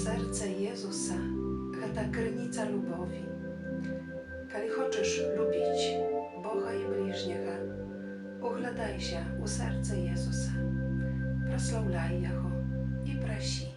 Serce Jezusa to krynica lubowi. Kali хочеш lubić Boga i bliźniego, uglądaj się u serca Jezusa, proslawляй Його і проси.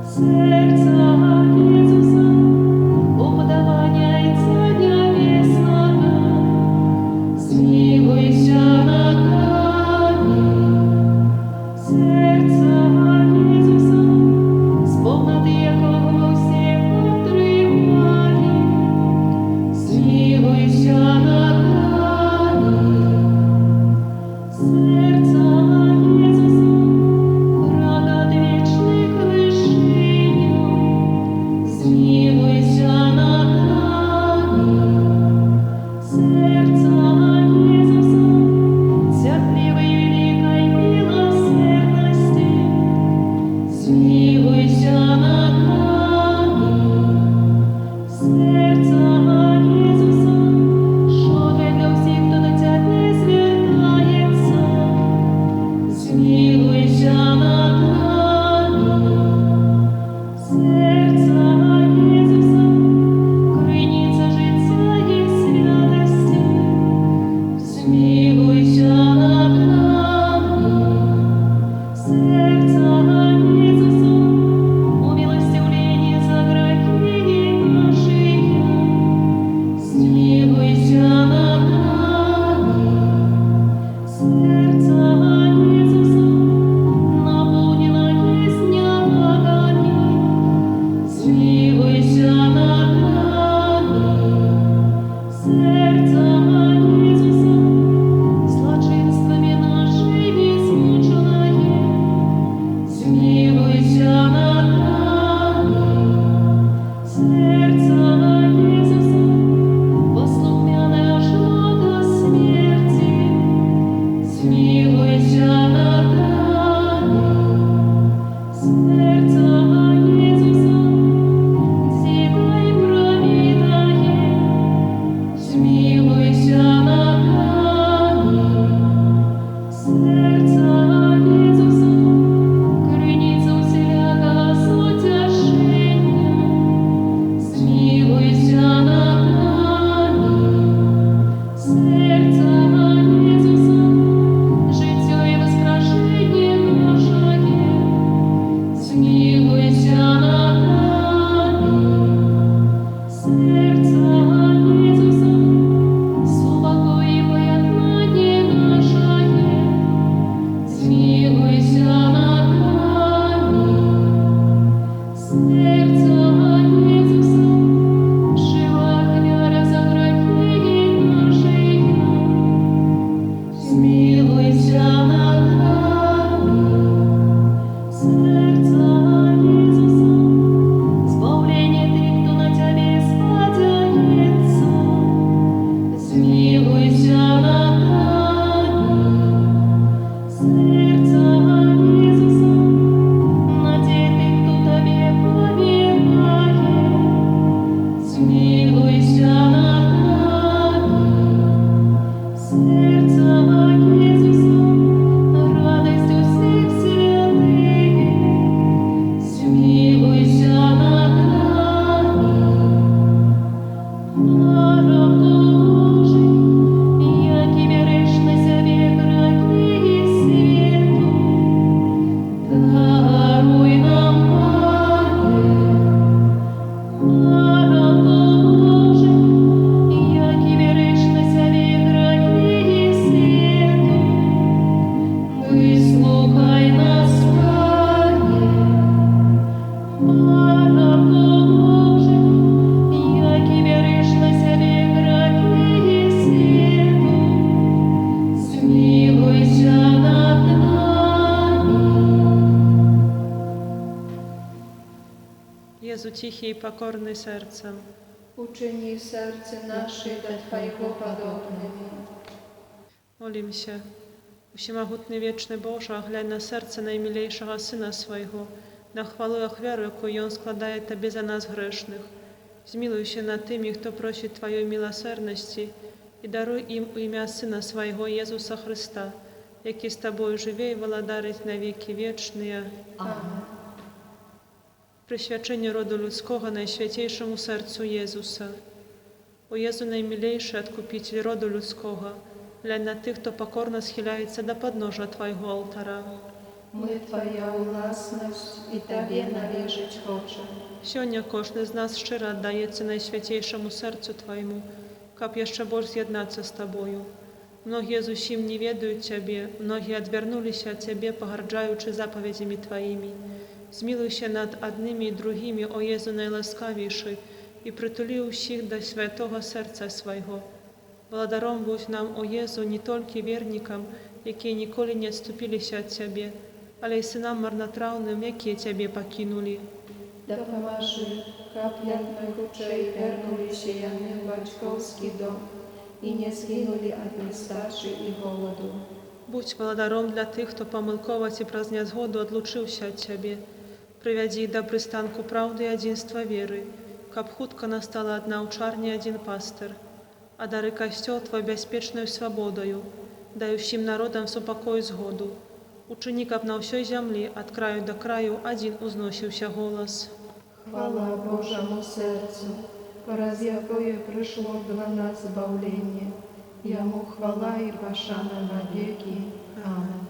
Серця Ісуса, у подавання і цання вісного. Jezu cichy i pokorny sercem, Uczyni serce nasze do Twojego podobnymi. Molim się. Всемогутный вечный Боже, глянь на серце наимилейшего Сына Своего, на хвалу и охвяру, яку Он складає Тобі за нас грешних. Змилуйся над тими, хто просить Твоєї милосердності, і даруй їм у ім'я Сина Своего Єсуса Христа, який з Тобою живе і владарить на віки вічні. Amen. Присвячення роду людського найсвятейшому серцю Єзуса. О Єзу наймилейший Откупитель роду людського, глянь на тих, хто покорно схиляється до подножа Твоєго алтара. Ми Твоя власність і Тобі належить хоче. Сьогодні кожен з нас щиро віддається найсвятейшому серцю Твоєму, каб ще більше з'єднатися з Тобою. Многие зусім не ведают Тебе, многие отвернулись от Тебе, погарджаючи заповедями Твоими. Змилуйся над одними и другими, о Єзу найласкавіший, і притули усіх до святого серця Свого. Благодаром будь нам, о Єзу, не тільки вірникам, які ніколи не відступилися від Тебе, але й синам марнотравним, які Тебе покинули. Допоможи, каплятних очей вернулися яни в батьковський дом і не згинули від нестачі і голоду. Будь благодаром для тих, хто помилково ці праздня згоду одлучився від Тебе. Приведи їх до пристанку правди і единства віри, каб хутко настала одна учарня і один пастир, а дари костел Твой безпечною свободою, дай всім народам супокой згоду. Учини, каб на всій землі, від краю до краю, один узносився голос. Хвала Божому серцю, раз якое прийшло для нас збавлення. Йому хвала і пошана навеки. Амин.